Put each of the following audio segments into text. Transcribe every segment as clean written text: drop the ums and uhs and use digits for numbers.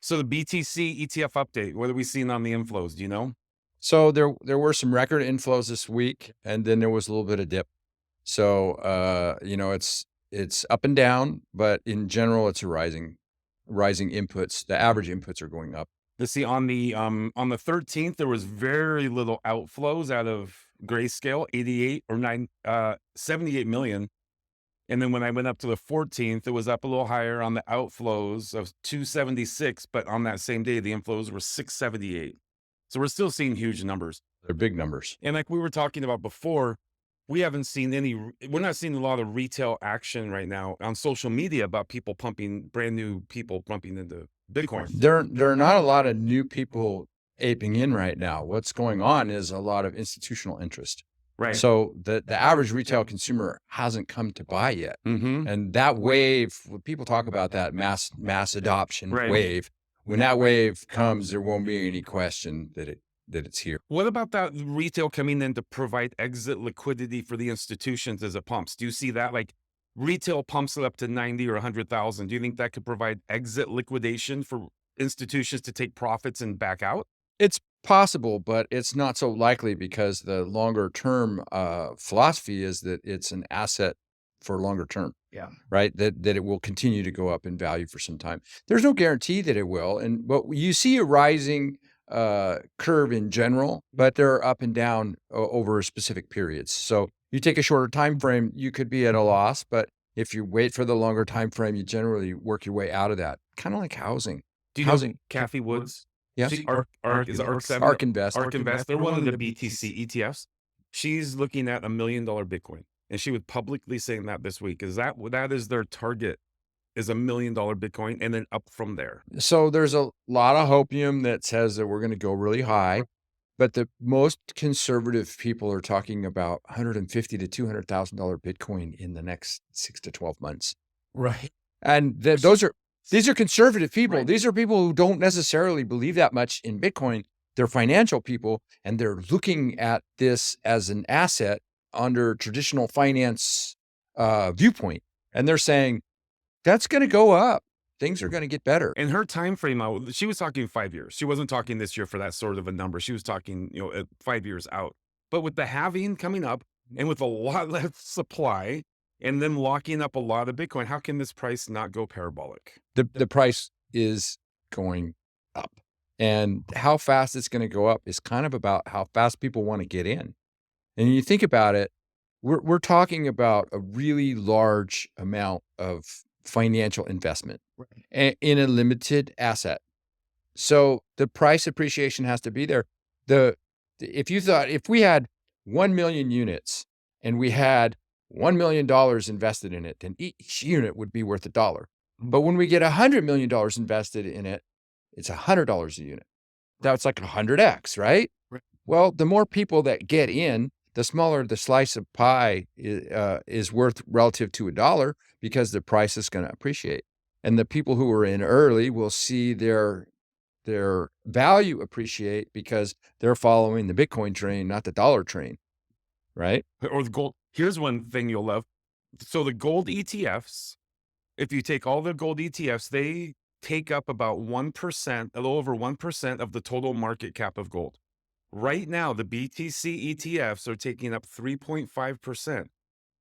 So the BTC ETF update, what are we seeing on the inflows? Do you know? So there were some record inflows this week, and then there was a little bit of dip. So it's up and down, but in general, it's a rising inputs. The average inputs are going up. To see on the 13th, there was very little outflows out of Grayscale, 88 or 78 million. And then when I went up to the 14th, it was up a little higher on the outflows of 276, but on that same day, the inflows were 678. So we're still seeing huge numbers. They're big numbers. And like we were talking about before, we're not seeing a lot of retail action right now on social media about brand new people pumping into Bitcoin. There are not a lot of new people aping in right now. What's going on is a lot of institutional interest. Right. So the average retail consumer hasn't come to buy yet. Mm-hmm. And that wave, when people talk about that mass adoption Right. wave, when that wave comes, there won't be any question that it's here. What about that retail coming in to provide exit liquidity for the institutions as it pumps? Do you see that? Like retail pumps it up to 90 or 100,000. Do you think that could provide exit liquidation for institutions to take profits and back out? It's possible, but it's not so likely because the longer term philosophy is that it's an asset for longer term. Yeah. Right. That it will continue to go up in value for some time. There's no guarantee that it will. But you see a rising curve in general, but they're up and down over specific periods. So you take a shorter time frame, you could be at a loss, but if you wait for the longer time frame, you generally work your way out of that. Kind of like housing. Do you know Kathy Woods? Yes. Is it ARK Invest. ARK Invest. They're one of the BTC ETFs. She's looking at $1 million Bitcoin, and she was publicly saying that this week. That is their target, is $1 million Bitcoin, and then up from there. So there's a lot of hopium that says that we're going to go really high, but the most conservative people are talking about $150,000 to $200,000 Bitcoin in the next 6 to 12 months. Right. And these are conservative people. Right. These are people who don't necessarily believe that much in Bitcoin. They're financial people, and they're looking at this as an asset under traditional finance viewpoint. And they're saying, that's going to go up. Things are going to get better. And her time frame out, she was talking 5 years. She wasn't talking this year for that sort of a number. She was talking, 5 years out. But with the halving coming up and with a lot less supply, and then locking up a lot of Bitcoin, how can this price not go parabolic? The price is going up. And how fast it's going to go up is kind of about how fast people want to get in. And you think about it, we're talking about a really large amount of financial investment in a limited asset. So the price appreciation has to be there. If we had 1 million units and we had $1 million invested in it, then each unit would be worth $1. But when we get $100 million invested in it, it's $100 a unit. That's like 100x, right? Well, the more people that get in, the smaller the slice of pie is worth relative to $1 because the price is going to appreciate. And the people who are in early will see their value appreciate because they're following the Bitcoin train, not the dollar train, right? Or the gold. Here's one thing you'll love. So the gold ETFs, if you take all the gold ETFs, they take up about 1%, a little over 1% of the total market cap of gold. Right now, the BTC ETFs are taking up 3.5%.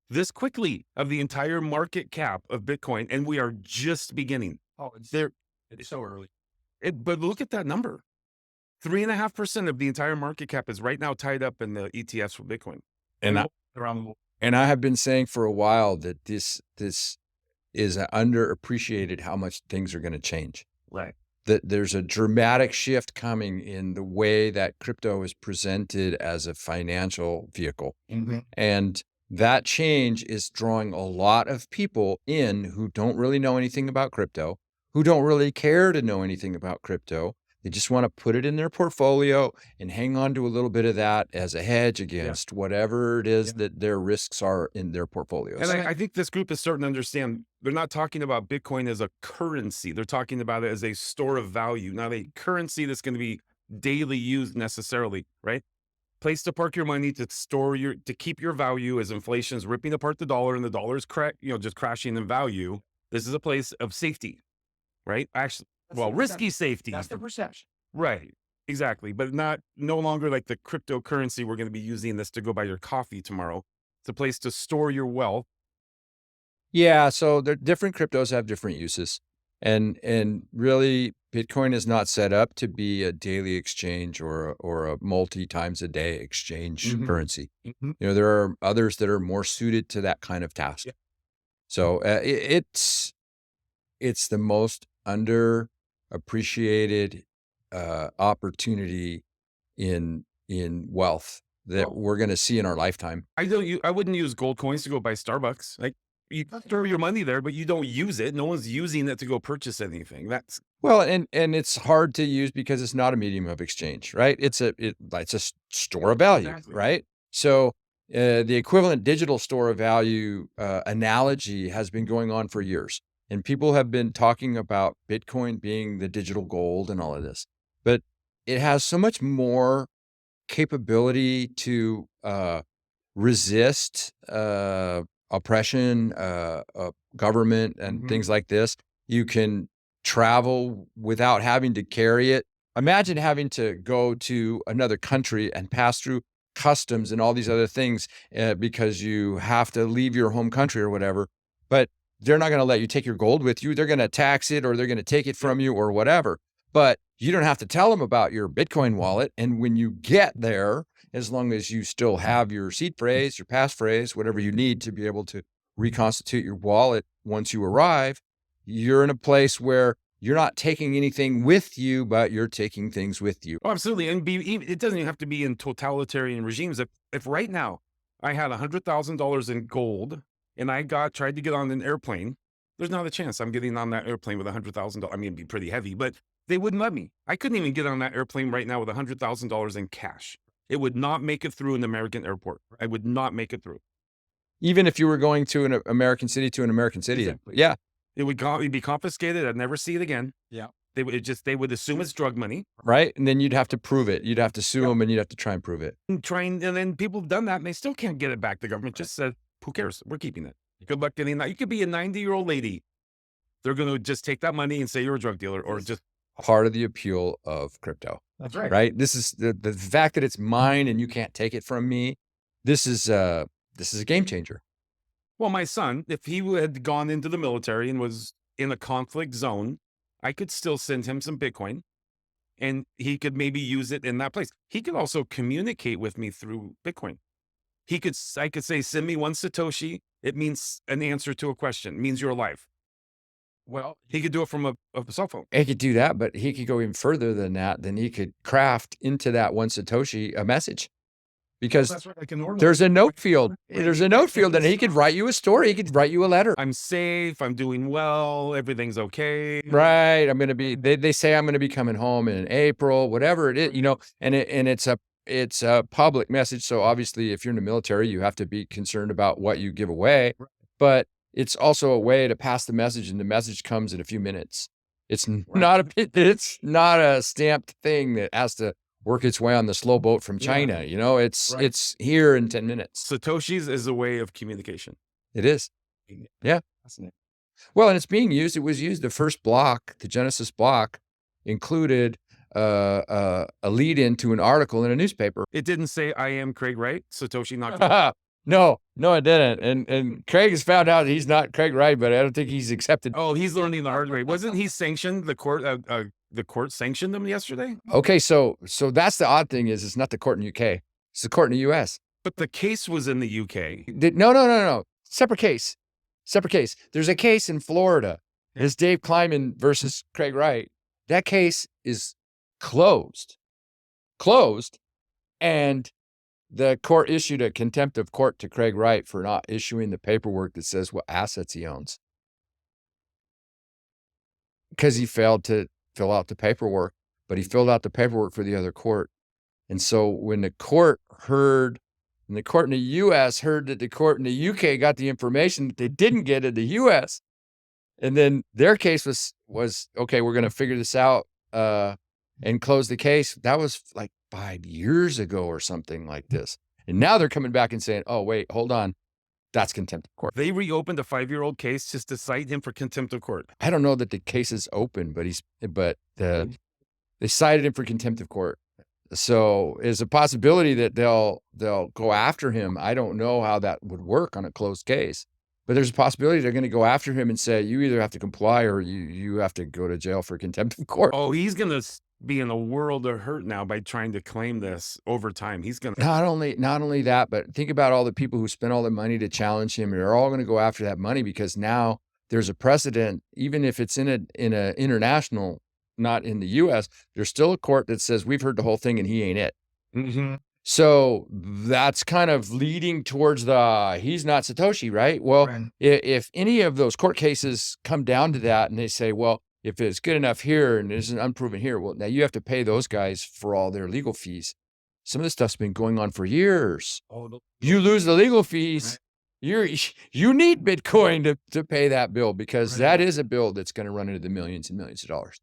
This quickly of the entire market cap of Bitcoin, and we are just beginning. Oh, it's so early. But look at that number. 3.5% of the entire market cap is right now tied up in the ETFs for Bitcoin. And I have been saying for a while that this is underappreciated how much things are going to change. Right. That there's a dramatic shift coming in the way that crypto is presented as a financial vehicle. Mm-hmm. And that change is drawing a lot of people in who don't really know anything about crypto, who don't really care to know anything about crypto. They just want to put it in their portfolio and hang on to a little bit of that as a hedge against whatever it is that their risks are in their portfolios. And I think this group is starting to understand they're not talking about Bitcoin as a currency. They're talking about it as a store of value, not a currency that's going to be daily used necessarily, right? Place to park your money, to keep your value as inflation is ripping apart the dollar and the dollar's just crashing in value. This is a place of safety, right? Actually, well, risky safety. That's the perception. Right. Exactly. But no longer like the cryptocurrency. We're going to be using this to go buy your coffee tomorrow. It's a place to store your wealth. Yeah, so the different cryptos have different uses. And really Bitcoin is not set up to be a daily exchange or a multi times a day exchange currency. You know, there are others that are more suited to that kind of task. Yeah. So it's the most underappreciated opportunity in wealth that we're going to see in our lifetime. I wouldn't use gold coins to go buy Starbucks. Like, you throw your money there, but you don't use it. No one's using it to go purchase anything. That's Well, and it's hard to use because it's not a medium of exchange, right? It's a store of value, Exactly. right? So the equivalent digital store of value analogy has been going on for years, and people have been talking about Bitcoin being the digital gold and all of this, but it has so much more capability to resist oppression, government, and things like this. You can travel without having to carry it. Imagine having to go to another country and pass through customs and all these other things because you have to leave your home country or whatever. But they're not going to let you take your gold with you. They're going to tax it, or they're going to take it from you, or whatever. But you don't have to tell them about your Bitcoin wallet. And when you get there, as long as you still have your seed phrase, your passphrase, whatever you need to be able to reconstitute your wallet once you arrive, you're in a place where you're not taking anything with you, but you're taking things with you. Oh, absolutely. And it doesn't even have to be in totalitarian regimes. If right now I had $100,000 in gold and I tried to get on an airplane, there's not a chance I'm getting on that airplane with $100,000. I mean, it'd be pretty heavy, but they wouldn't let me. I couldn't even get on that airplane right now with $100,000 in cash. It would not make it through an American airport. I would not make it through. Even if you were going to an American city to an American city. Exactly. Yeah. It would be confiscated. I'd never see it again. Yeah. They would assume it's drug money. Right. And then you'd have to prove it. You'd have to sue them, and you'd have to try and prove it. And then people have done that and they still can't get it back. The government just said, who cares? We're keeping it. Good luck getting that. You could be a 90-year-old lady. They're going to just take that money and say you're a drug dealer, or just part of the appeal of crypto. That's right. Right. This is the fact that it's mine and you can't take it from me. This is a game changer. Well, my son, if he had gone into the military and was in a conflict zone, I could still send him some Bitcoin and he could maybe use it in that place. He could also communicate with me through Bitcoin. I could say, send me one Satoshi. It means an answer to a question. It means you're alive. Well, he could do it from a cell phone. He could do that, but he could go even further than that. Then he could craft into that one Satoshi a message, because there's a note field. There's a note field, and he could write you a story. He could write you a letter. I'm safe. I'm doing well. Everything's okay. Right. I'm going to be, they say I'm going to be coming home in April, whatever it is, you know, and it's a public message. So obviously if you're in the military, you have to be concerned about what you give away, but it's also a way to pass the message, and the message comes in a few minutes. It's not a stamped thing that has to work its way on the slow boat from China. You know, it's here in 10 minutes. Satoshis is a way of communication. It is. Yeah. Well, and it's being used. It was used. The first block, the Genesis block, included a lead into an article in a newspaper. It didn't say, I am Craig Wright, Satoshi Nakamoto. No, it didn't. And Craig has found out he's not Craig Wright, but I don't think he's accepted. Oh, he's learning the hard way. Wasn't he sanctioned? The court sanctioned him yesterday. Okay, so that's the odd thing is it's not the court in UK. It's the court in the US. But the case was in the UK. No. Separate case. There's a case in Florida. It's Dave Kleiman versus Craig Wright. That case is closed. And the court issued a contempt of court to Craig Wright for not issuing the paperwork that says what assets he owns, because he failed to fill out the paperwork, but he filled out the paperwork for the other court. And so when the court in the US heard that the court in the UK got the information that they didn't get in the US, and then their case was okay, we're going to figure this out and close the case. That was like 5 years ago or something like this. And now they're coming back and saying, oh, wait, hold on. That's contempt of court. They reopened a 5-year-old case just to cite him for contempt of court. I don't know that the case is open, but they cited him for contempt of court. So it's a possibility that they'll go after him. I don't know how that would work on a closed case, but there's a possibility they're going to go after him and say, you either have to comply or you have to go to jail for contempt of court. Oh, he's going to be in a world of hurt now by trying to claim this over time. He's going to. Not only that, but think about all the people who spent all the money to challenge him. They're all going to go after that money because now there's a precedent, even if it's in a international, not in the US, there's still a court that says we've heard the whole thing and he ain't it. Mm-hmm. So that's kind of leading towards he's not Satoshi, right? Well, Right. If any of those court cases come down to that and they say, well, if it's good enough here and it's unproven here, well, now you have to pay those guys for all their legal fees. Some of this stuff's been going on for years. Oh, You lose the legal fees. Right. You need Bitcoin to pay that bill because Right. that is a bill that's going to run into the millions and millions of dollars.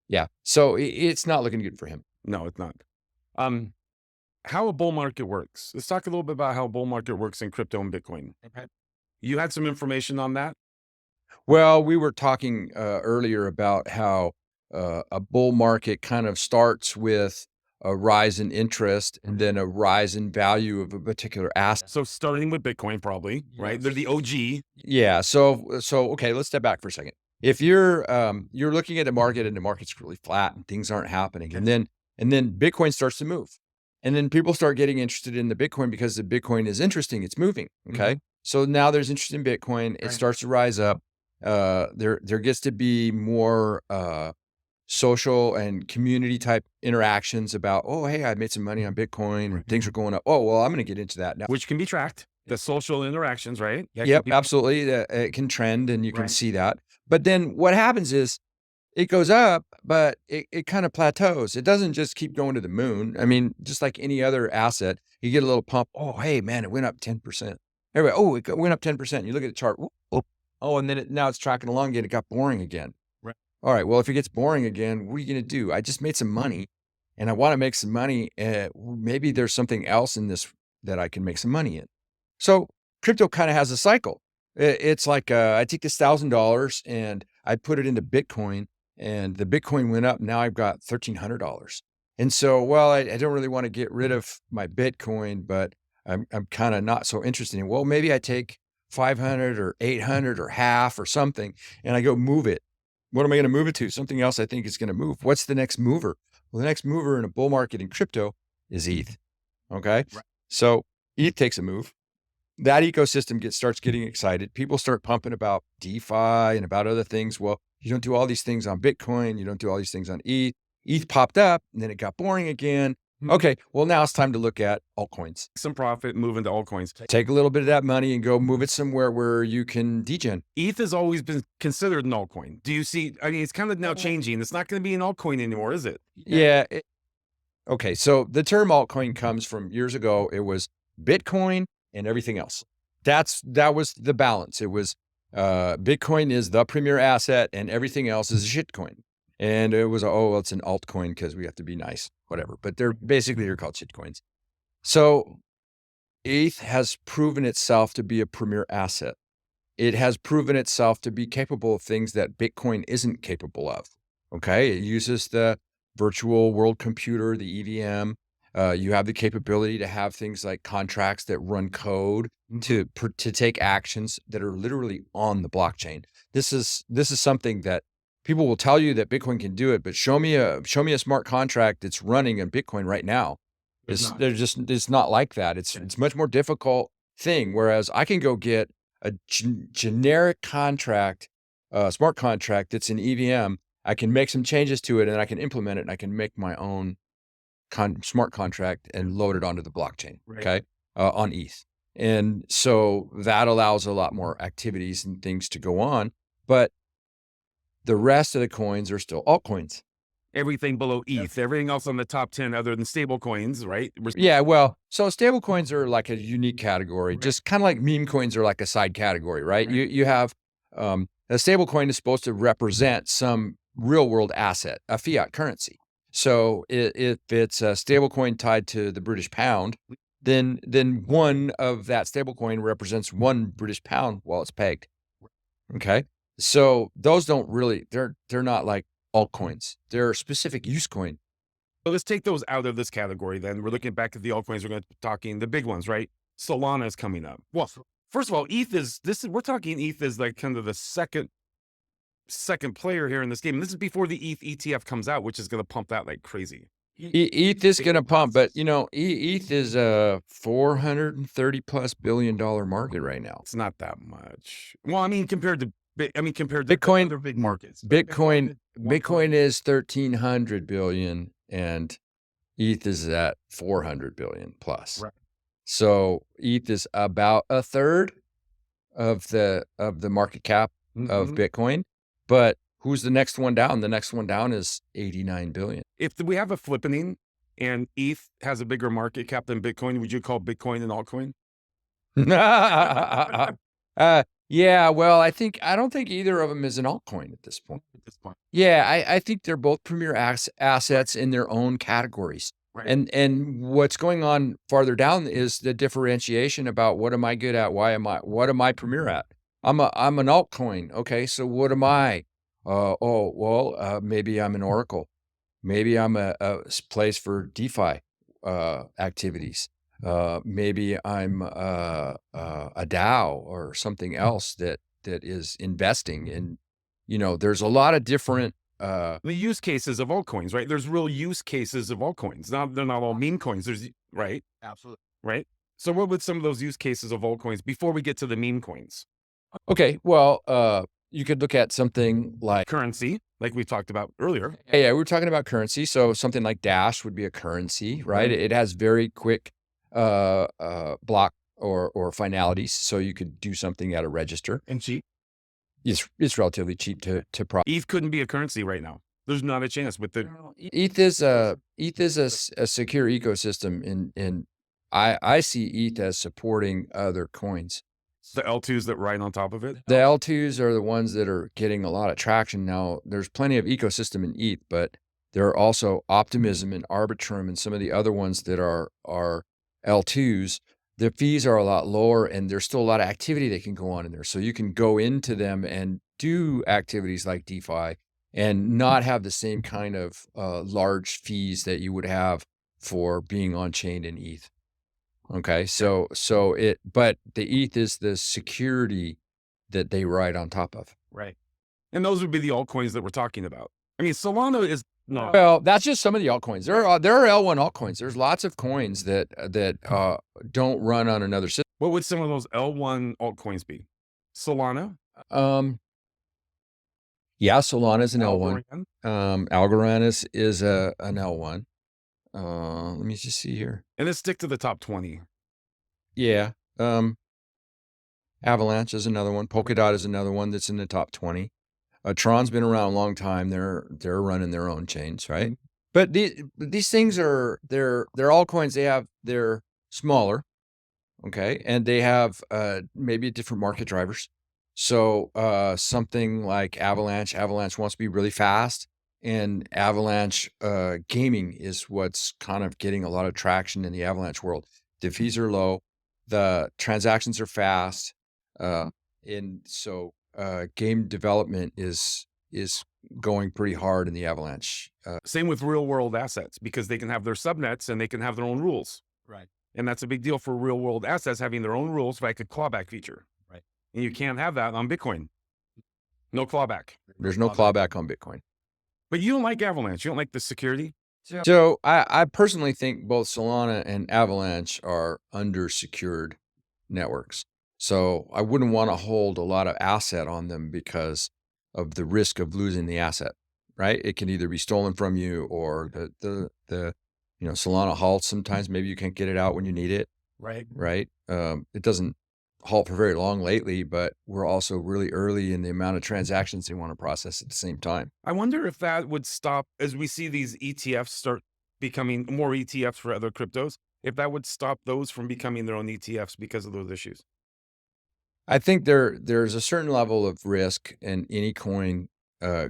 Yeah. So it's not looking good for him. No, it's not. How a bull market works. Let's talk a little bit about how a bull market works in crypto and Bitcoin. Okay. You had some information on that? Well, we were talking earlier about how a bull market kind of starts with a rise in interest and then a rise in value of a particular asset. So starting with Bitcoin, probably, right? They're the OG. Yeah. So okay, let's step back for a second. If you're looking at the market and the market's really flat and things aren't happening, and then Bitcoin starts to move, and then people start getting interested in the Bitcoin because the Bitcoin is interesting, it's moving. Okay. Mm-hmm. So now there's interest in Bitcoin. It starts to rise up. There gets to be more social and community type interactions about, oh, hey, I made some money on Bitcoin and things are going up. Oh, well, I'm going to get into that now. Which can be tracked. The social interactions, right? Yep, absolutely. It can trend and you can Right. see that. But then what happens is it goes up, but it kind of plateaus. It doesn't just keep going to the moon. I mean, just like any other asset, you get a little pump. Oh, hey, man, it went up 10%. Everybody, oh, it went up 10%. You look at the chart. Oh, and then now it's tracking along again. It got boring again. Right. All right, well, if it gets boring again, what are you going to do? I just made some money and I want to make some money. Maybe there's something else in this that I can make some money in. So crypto kind of has a cycle. It's like I take this $1,000 and I put it into Bitcoin and the Bitcoin went up. Now I've got $1,300. And so, well, I don't really want to get rid of my Bitcoin, but I'm kind of not so interested in, well, maybe I take 500 or 800 or half or something, and I go move it. What am I going to move it to? Something else I think is going to move. What's the next mover? Well, the next mover in a bull market in crypto is ETH. Okay. Right. So ETH takes a move. That ecosystem starts getting excited. People start pumping about DeFi and about other things. Well, you don't do all these things on Bitcoin. You don't do all these things on ETH. ETH popped up and then it got boring again. Okay, well, now it's time to look at altcoins. Some profit, move into altcoins. Take a little bit of that money and go move it somewhere where you can degen. ETH has always been considered an altcoin. Do you see? I mean, it's kind of now changing. It's not going to be an altcoin anymore, is it? Yeah. Okay, so the term altcoin comes from years ago. It was Bitcoin and everything else. That was the balance. It was Bitcoin is the premier asset and everything else is a shitcoin. And it was, it's an altcoin because we have to be nice, whatever. But they're called shitcoins. So ETH has proven itself to be a premier asset. It has proven itself to be capable of things that Bitcoin isn't capable of. Okay. It uses the virtual world computer, the EVM. You have the capability to have things like contracts that run code to take actions that are literally on the blockchain. This is something that people will tell you that Bitcoin can do it, but show me a smart contract that's running in Bitcoin right now. It's not like that. It's much more difficult thing. Whereas I can go get a generic contract, smart contract that's in EVM. I can make some changes to it and I can implement it and I can make my own smart contract and load it onto the blockchain. Right. Okay. On ETH. And so that allows a lot more activities and things to go on, but the rest of the coins are still altcoins. Everything below ETH, everything else on the top 10 other than stable coins, right? Yeah, well, so stable coins are like a unique category, just kind of like meme coins are like a side category, right? You have a stable coin is supposed to represent some real world asset, a fiat currency. So if it's a stable coin tied to the British pound, then one of that stablecoin represents one British pound while it's pegged. Okay. So those don't really, they're not like altcoins. They're specific use coin. So let's take those out of this category then. We're looking back at the altcoins. We're going to be talking the big ones, right? Solana is coming up. Well, first of all, we're talking ETH is like kind of the second player here in this game. And this is before the ETH ETF comes out, which is going to pump that like crazy. ETH is going to pump, but ETH is a $430+ billion market right now. It's not that much. Well, I mean, compared to Bitcoin, other big markets. Bitcoin is 1,300 billion and ETH is at 400 billion plus. Right. So ETH is about a third of the market cap of Bitcoin, but who's the next one down? The next one down is 89 billion. If we have a flippening and ETH has a bigger market cap than Bitcoin, would you call Bitcoin an altcoin? Yeah, well, I don't think either of them is an altcoin at this point. Yeah, I think they're both premier assets in their own categories. Right. And what's going on farther down is the differentiation about what am I good at? What am I premier at? I'm an altcoin. Okay, so what am I? Maybe I'm an Oracle. Maybe I'm a place for DeFi activities. Maybe I'm a DAO or something else that is investing in, there's a lot of different the use cases of altcoins, right? There's real use cases of altcoins. They're not all meme coins. There's right. Absolutely. Right. So what would some of those use cases of altcoins before we get to the meme coins? Okay. Well, you could look at something like currency, like we talked about earlier. Yeah, we were talking about currency. So something like Dash would be a currency, right? It has very quick block or finalities, so you could do something at a register. And cheap. It's relatively cheap to ETH couldn't be a currency right now. There's not a chance with the ETH is a secure ecosystem, and I see ETH as supporting other coins. The L2s that ride on top of it. The L2s are the ones that are getting a lot of traction now. There's plenty of ecosystem in ETH, but there are also Optimism and Arbitrum and some of the other ones that are L2s. The fees are a lot lower, and there's still a lot of activity that can go on in there. So you can go into them and do activities like DeFi and not have the same kind of large fees that you would have for being on chain in ETH. Okay, but the ETH is the security that they ride on top of. Right. And those would be the altcoins that we're talking about. I mean, Solana is no. Well, that's just some of the altcoins. There are L1 altcoins. There's lots of coins that don't run on another system. What would some of those L1 altcoins be? Solana? Yeah, Solana is an L1. Algorand is an L1. Let me just see here. And let's stick to the top 20. Yeah. Avalanche is another one. Polkadot is another one that's in the top 20. Tron's been around a long time. They're running their own chains, right? But these things they're altcoins. They're smaller, okay, and they have maybe different market drivers. So something like Avalanche wants to be really fast, and Avalanche gaming is what's kind of getting a lot of traction in the Avalanche world. The fees are low, the transactions are fast, and so game development is going pretty hard in the Avalanche. Same with real world assets, because they can have their subnets and they can have their own rules. Right. And that's a big deal for real world assets, having their own rules, like a clawback feature. Right. And you can't have that on Bitcoin. No clawback. There's no clawback on Bitcoin. But you don't like Avalanche. You don't like the security. So I personally think both Solana and Avalanche are undersecured networks. So I wouldn't want to hold a lot of asset on them because of the risk of losing the asset, right? It can either be stolen from you, or the Solana halts sometimes. Maybe you can't get it out when you need it. Right. Right. It doesn't halt for very long lately, but we're also really early in the amount of transactions they want to process at the same time. I wonder if that would stop as we see these ETFs start becoming more ETFs for other cryptos, if that would stop those from becoming their own ETFs because of those issues. I think there's a certain level of risk in any coin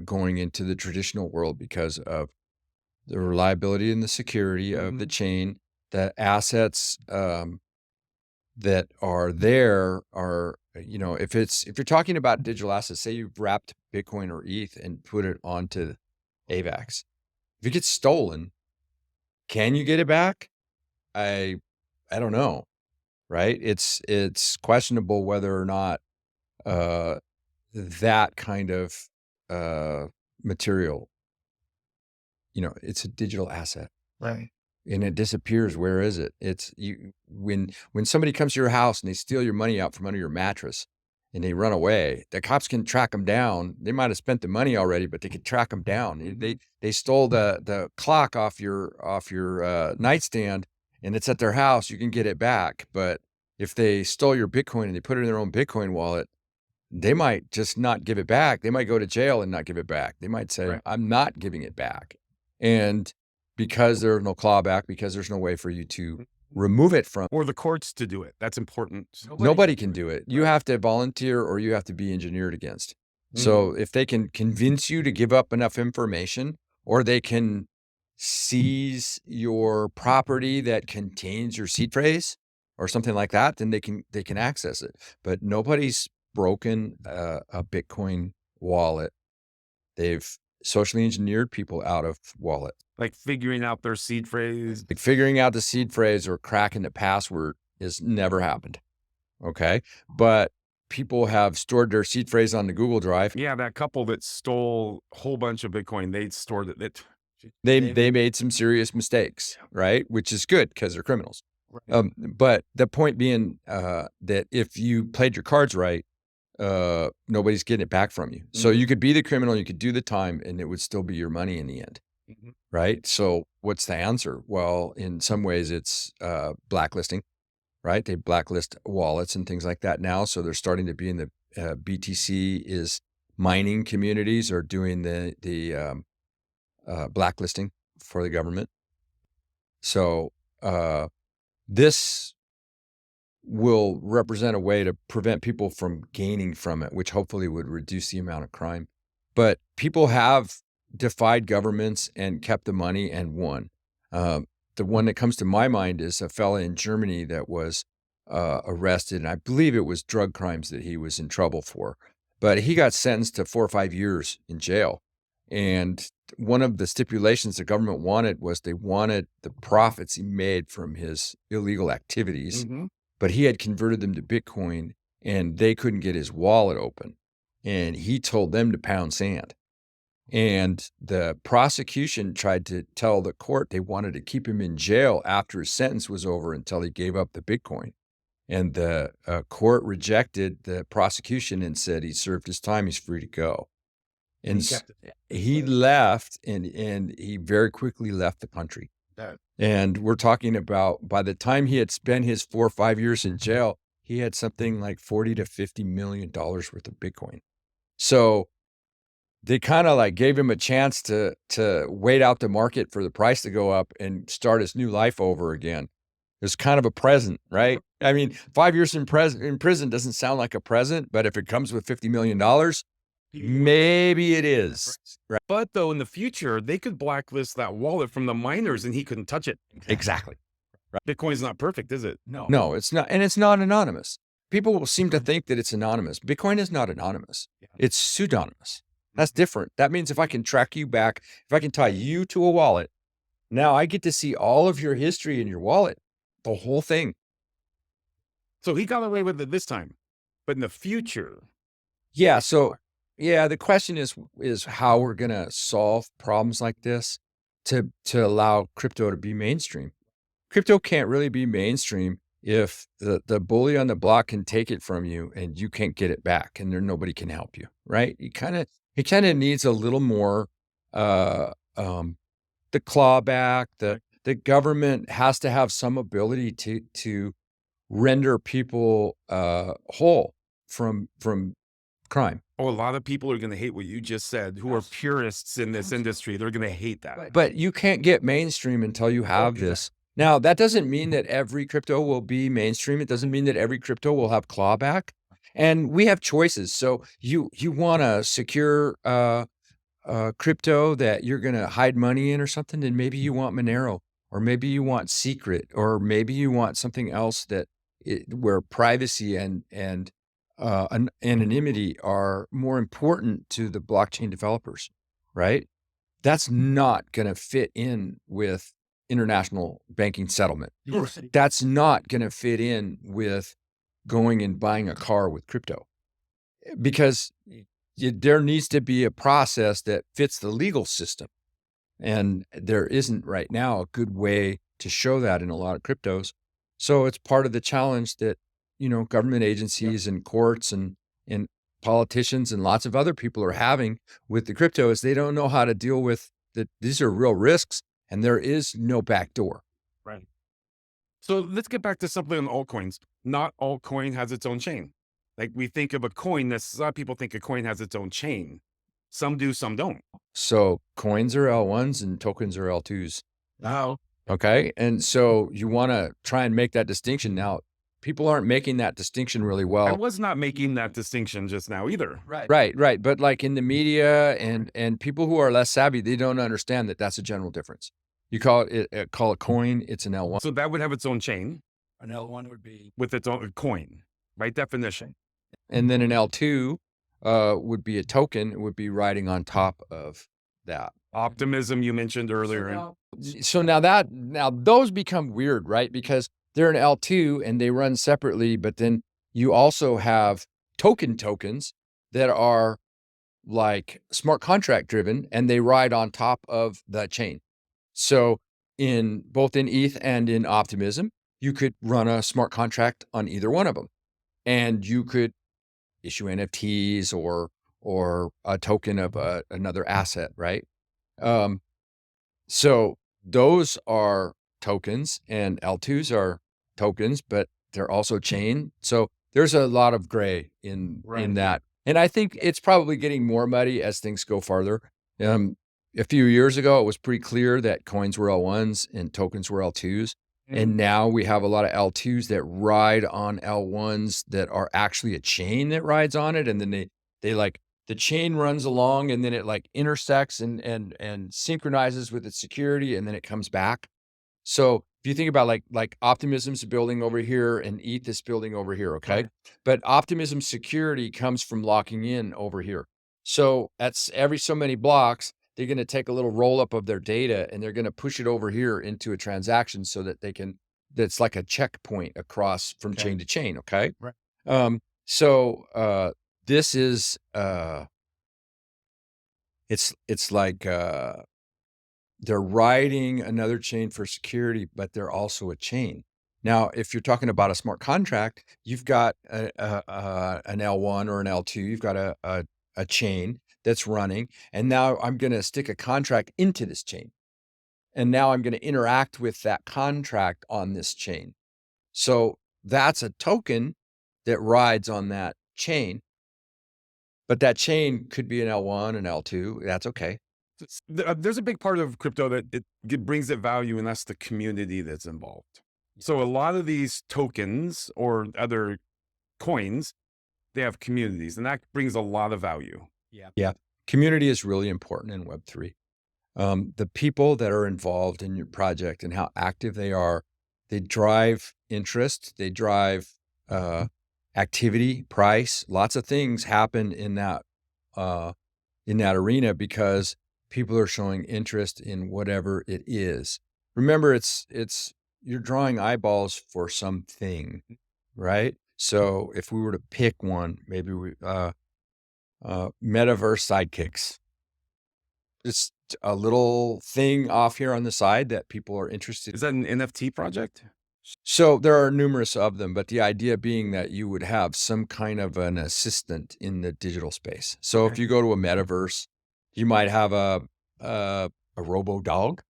going into the traditional world because of the reliability and the security of the chain, assets that are there are, if you're talking about digital assets, say you've wrapped Bitcoin or ETH and put it onto AVAX. If it gets stolen, can you get it back? I don't know, right? It's questionable whether or not that kind of material, it's a digital asset. Right. And it disappears. Where is it? It's when somebody comes to your house and they steal your money out from under your mattress and they run away, the cops can track them down. They might have spent the money already, but they could track them down. They stole the clock off your nightstand and it's at their house. You can get it back. But if they stole your Bitcoin and they put it in their own Bitcoin wallet, they might just not give it back. They might go to jail and not give it back. They might say, Right. I'm not giving it back. And because there's no clawback, because there's no way for you to remove it from, Or the courts to do it. That's important. nobody can do it. You have to volunteer or you have to be engineered against. So if they can convince you to give up enough information, or they can seize your property that contains your seed phrase or something like that, then they can access it. But nobody's broken a Bitcoin wallet. They've socially engineered people out of wallet. Like figuring out their seed phrase. Like figuring out the seed phrase or cracking the password has never happened. Okay. But people have stored their seed phrase on the Google Drive. Yeah, that couple that stole a whole bunch of Bitcoin, they stored it. They made some serious mistakes, right? Which is good because they're criminals. Right. But the point being that if you played your cards right, nobody's getting it back from you. So you could be the criminal, you could do the time, and it would still be your money in the end. Right? So what's the answer? Well, in some ways it's blacklisting, right? They blacklist wallets and things like that now. So they're starting to be in the BTC is mining communities are doing the blacklisting for the government. So this will represent a way to prevent people from gaining from it, which hopefully would reduce the amount of crime. But people have defied governments and kept the money and won. The one that comes to my mind is a fella in Germany that was arrested, and I believe it was drug crimes that he was in trouble for. But he got sentenced to 4 or 5 years in jail. And one of the stipulations the government wanted was they wanted the profits he made from his illegal activities, but he had converted them to Bitcoin and they couldn't get his wallet open. And he told them to pound sand. And the prosecution tried to tell the court they wanted to keep him in jail after his sentence was over until he gave up the Bitcoin. And the court rejected the prosecution and said he served his time, he's free to go. And he left, and he very quickly left the country. And we're talking about by the time he had spent his 4 or 5 years in jail, he had something like $40 to $50 million worth of Bitcoin. So they kind of like gave him a chance to wait out the market for the price to go up and start his new life over again. It's kind of a present, right? I mean, 5 years in prison doesn't sound like a present, but if it comes with $50 million, maybe it is. Right? But though in the future, they could blacklist that wallet from the miners and he couldn't touch it. Exactly. Right. Bitcoin's not perfect, is it? No, it's not. And it's not anonymous. People will seem to think that it's anonymous. Bitcoin is not anonymous. It's pseudonymous. That's different. That means if I can track you back, if I can tie you to a wallet, now I get to see all of your history in your wallet, the whole thing. So he got away with it this time, but in the future. Yeah. So the question is how we're going to solve problems like this to allow crypto to be mainstream. Crypto can't really be mainstream if the bully on the block can take it from you and you can't get it back and nobody can help you, right? It kind of needs a little more, the clawback, the government has to have some ability to render people whole from crime. Oh, a lot of people are going to hate what you just said, who are purists in this industry. They're going to hate that. But you can't get mainstream until you have this. Now, that doesn't mean that every crypto will be mainstream. It doesn't mean that every crypto will have clawback. And we have choices. So you want to secure crypto that you're going to hide money in or something, then maybe you want Monero or maybe you want secret, or maybe you want something else where privacy and anonymity are more important to the blockchain developers, right? That's not going to fit in with international banking settlement. That's not going to fit in with going and buying a car with crypto, because there needs to be a process that fits the legal system. And there isn't right now a good way to show that in a lot of cryptos. So it's part of the challenge that, government agencies and courts and politicians and lots of other people are having with the crypto, is they don't know how to deal with that. These are real risks, and there is no backdoor. Right. So let's get back to something on altcoins. Not all coin has its own chain. Like we think of a coin, a lot of people think a coin has its own chain. Some do, some don't. So coins are L1s and tokens are L2s. Wow. Okay. And so you want to try and make that distinction. Now, people aren't making that distinction really I well. was not making that distinction just now either. Right. But like in the media and people who are less savvy, they don't understand that that's a general difference. You call it a coin, it's an L1. So that would have its own chain An L1 would be with its own coin, by definition. And then an L2 would be a token. It would be riding on top of that. Optimism you mentioned earlier. So now those become weird, right? Because they're an L2 and they run separately, but then you also have tokens that are like smart contract driven, and they ride on top of the chain. So both in ETH and in Optimism, you could run a smart contract on either one of them, and you could issue NFTs or a token of another asset, right? So those are tokens, and L2s are tokens, but they're also chain. So there's a lot of gray in that. And I think it's probably getting more muddy as things go farther. A few years ago, it was pretty clear that coins were L1s and tokens were L2s. And now we have a lot of L2s that ride on L1s that are actually a chain that rides on it. And then they like, the chain runs along and then it like intersects and synchronizes with its security, and then it comes back. So if you think about like Optimism's building over here and ETH is building over here, okay? Right. But Optimism security comes from locking in over here. So that's every so many blocks, they're going to take a little roll up of their data and they're going to push it over here into a transaction so that that's like a checkpoint across from chain to chain, okay? Right. This is it's like they're riding another chain for security, but they're also a chain. Now, if you're talking about a smart contract, you've got an L1 or an L2, you've got a chain that's running, and now I'm going to stick a contract into this chain. And now I'm going to interact with that contract on this chain. So that's a token that rides on that chain. But that chain could be an L1, an L2. That's okay. There's a big part of crypto that it brings it value, and that's the community that's involved. So a lot of these tokens or other coins, they have communities, and that brings a lot of value. Yeah. Community is really important in Web3. The people that are involved in your project and how active they are, they drive interest, they drive activity, price. Lots of things happen in that arena because people are showing interest in whatever it is. Remember, you're drawing eyeballs for something, right? So if we were to pick one, maybe metaverse sidekicks. It's a little thing off here on the side that people are interested. Is that an NFT project? So there are numerous of them, but the idea being that you would have some kind of an assistant in the digital space. So if you go to a metaverse, you might have a robo dog,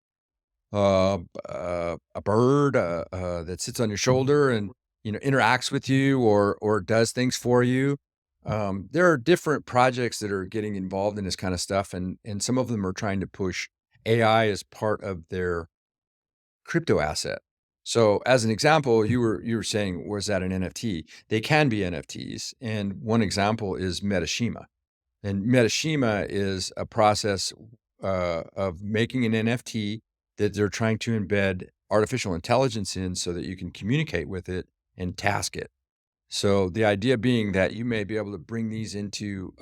a bird that sits on your shoulder and interacts with you or does things for you. There are different projects that are getting involved in this kind of stuff, and some of them are trying to push AI as part of their crypto asset. So as an example, you were saying, was that an NFT? They can be NFTs. And one example is Metashima. And Metashima is a process of making an NFT that they're trying to embed artificial intelligence in so that you can communicate with it and task it. So the idea being that you may be able to bring these into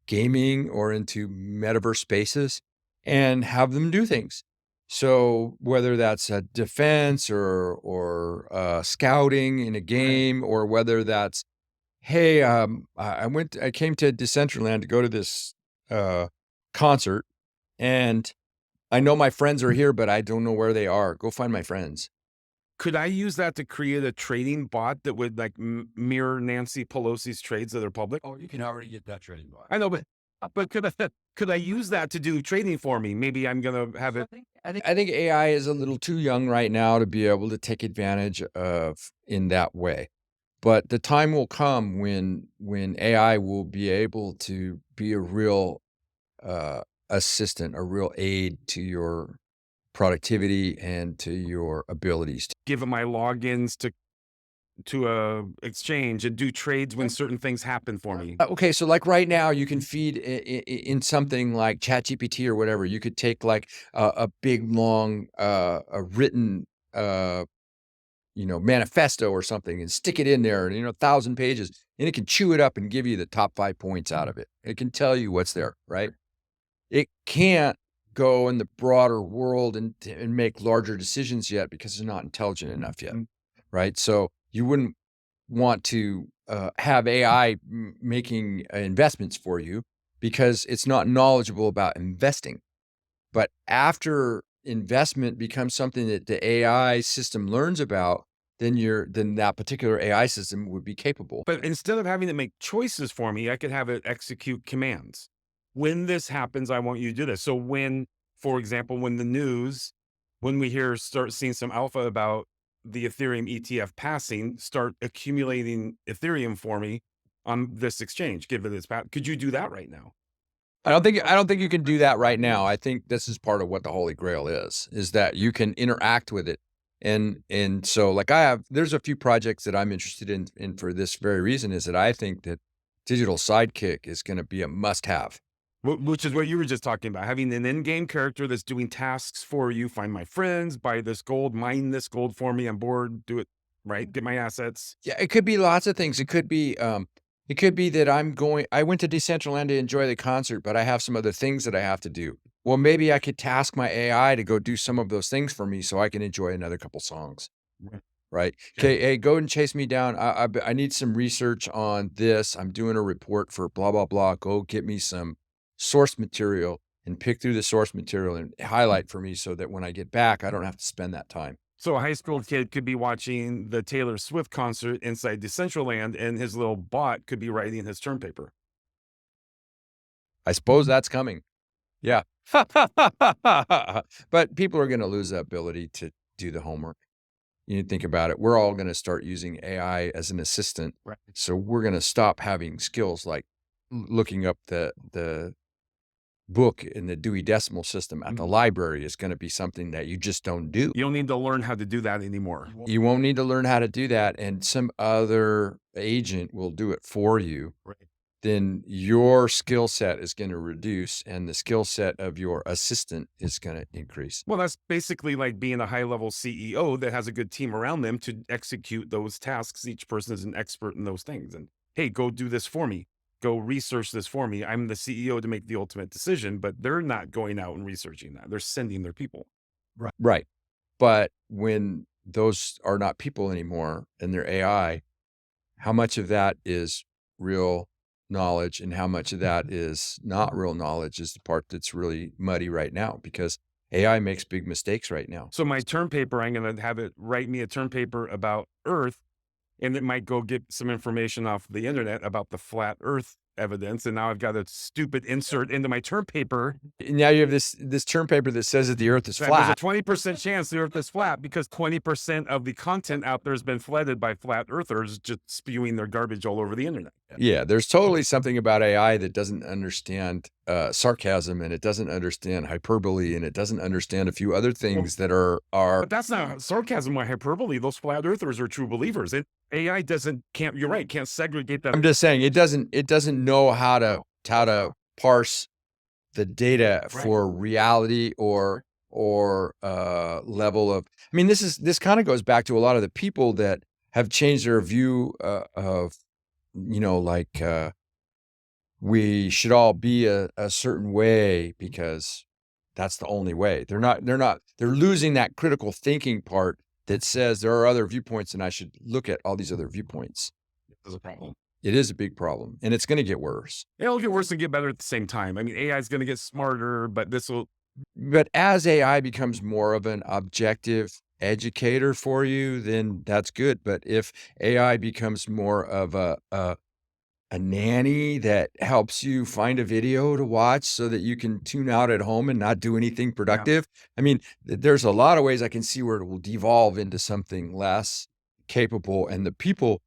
gaming or into metaverse spaces and have them do things. So whether that's a defense or scouting in a game, or whether that's, hey, I came to Decentraland to go to this concert, and I know my friends are here, but I don't know where they are. Go find my friends. Could I use that to create a trading bot that would like mirror Nancy Pelosi's trades that are public? Oh, you can already get that trading bot. I know, but could I use that to do trading for me? Maybe I'm gonna have it. I think AI is a little too young right now to be able to take advantage of in that way. But the time will come when AI will be able to be a real assistant, a real aid to your productivity and to your abilities. Give it my logins to a exchange and do trades when certain things happen for me. Okay, so like right now, you can feed in something like ChatGPT or whatever. You could take like a big long a written manifesto or something and stick it in there, and 1,000 pages, and it can chew it up and give you the top 5 points out of it. It can tell you what's there, right? It can't go in the broader world and make larger decisions yet because it's not intelligent enough yet, right? So you wouldn't want to have AI making investments for you because it's not knowledgeable about investing. But after investment becomes something that the AI system learns about, then that particular AI system would be capable. But instead of having to make choices for me, I could have it execute commands. When this happens, I want you to do this. So when, for example, when we start seeing some alpha about the Ethereum ETF passing, start accumulating Ethereum for me on this exchange, give it its path. Could you do that right now? I don't think you can do that right now. I think this is part of what the Holy Grail is that you can interact with it. And so like there's a few projects that I'm interested in for this very reason, is that I think that digital sidekick is going to be a must-have. Which is what you were just talking about, having an in-game character that's doing tasks for you. Find my friends, buy this gold, mine this gold for me. I'm bored. Do it, right? Get my assets. Yeah, it could be lots of things. It could be that I went to Decentraland to enjoy the concert, but I have some other things that I have to do. Well, maybe I could task my AI to go do some of those things for me so I can enjoy another couple songs. Right. Okay. Hey, go and chase me down. I need some research on this. I'm doing a report for blah, blah, blah. Go get me some source material and pick through the source material and highlight for me so that when I get back, I don't have to spend that time. So a high school kid could be watching the Taylor Swift concert inside Decentraland, and his little bot could be writing his term paper. I suppose that's coming. Yeah. But people are going to lose the ability to do the homework. You think about it. We're all going to start using AI as an assistant. Right. So we're going to stop having skills like looking up the book in the Dewey Decimal System at the library is going to be something that you just don't do. You don't need to learn how to do that anymore. You won't need to learn how to do that, and some other agent will do it for you. Right. Then your skill set is going to reduce and the skill set of your assistant is going to increase. Well, that's basically like being a high-level CEO that has a good team around them to execute those tasks. Each person is an expert in those things. And hey, go do this for me. Go research this for me. I'm the CEO to make the ultimate decision, but they're not going out and researching that. They're sending their people. Right. But when those are not people anymore and they're AI, how much of that is real knowledge and how much of that is not real knowledge is the part that's really muddy right now, because AI makes big mistakes right now. So my term paper, I'm going to have it write me a term paper about Earth, and it might go get some information off the internet about the flat Earth evidence. And now I've got a stupid insert into my term paper. Now you have this term paper that says that the Earth is flat. There's a 20% chance the Earth is flat because 20% of the content out there has been flooded by flat earthers just spewing their garbage all over the internet. Yeah, there's totally something about AI that doesn't understand sarcasm, and it doesn't understand hyperbole, and it doesn't understand a few other things that are. But that's not sarcasm or hyperbole. Those flat earthers are true believers. AI can't segregate that. I'm just saying it doesn't know how to parse the data for reality or level of, I mean, this kind of goes back to a lot of the people that have changed their view of, like we should all be a certain way because that's the only way. They're losing that critical thinking part that says there are other viewpoints and I should look at all these other viewpoints. There's a problem. It is a big problem, and it's going to get worse. It'll get worse and get better at the same time. I mean, AI is going to get smarter, but But as AI becomes more of an objective educator for you, then that's good. But if AI becomes more of a nanny that helps you find a video to watch so that you can tune out at home and not do anything productive, I mean, there's a lot of ways I can see where it will devolve into something less capable. And the people,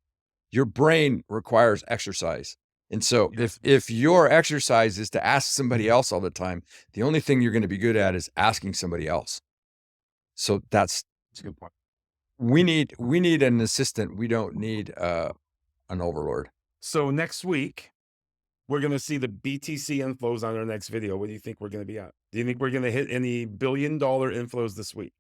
your brain requires exercise. And so if your exercise is to ask somebody else all the time, the only thing you're going to be good at is asking somebody else. So that's a good point. We need an assistant. We don't need an overlord. So next week, we're going to see the BTC inflows on our next video. What do you think we're going to be at? Do you think we're going to hit any billion-dollar inflows this week?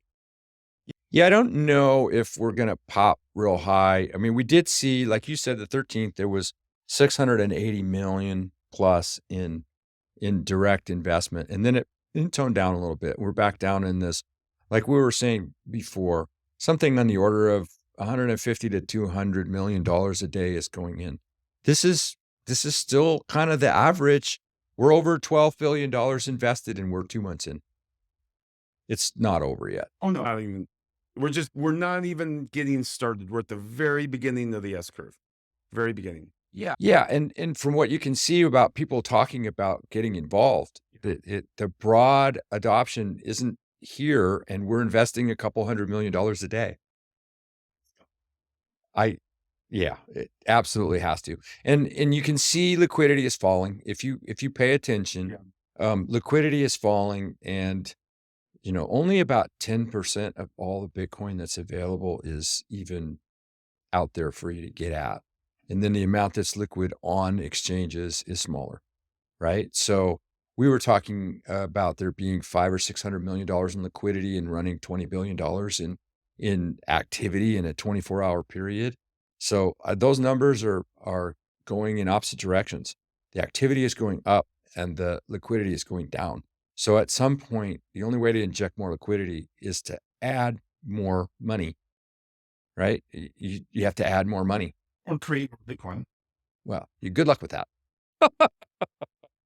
Yeah, I don't know if we're going to pop real high. I mean, we did see, like you said, the 13th, there was 680 million plus in direct investment. And then it toned down a little bit. We're back down in this, like we were saying before, something on the order of 150 to 200 million dollars a day is going in. This is still kind of the average. We're over $12 billion invested and we're 2 months in. It's not over yet. Oh, no, not even. We're not even getting started. We're at the very beginning of the S curve. Very beginning. Yeah. Yeah. And from what you can see about people talking about getting involved, the broad adoption isn't here, and we're investing a couple $100 million a day. Yeah, it absolutely has to. And you can see liquidity is falling. If you pay attention, liquidity is falling, and only about 10% of all the Bitcoin that's available is even out there for you to get at. And then the amount that's liquid on exchanges is smaller, right? So we were talking about there being $500 or $600 million in liquidity and running $20 billion in activity in a 24-hour period. So those numbers are going in opposite directions. The activity is going up and the liquidity is going down. So at some point, the only way to inject more liquidity is to add more money, right? You have to add more money. Or create Bitcoin. Well, good luck with that.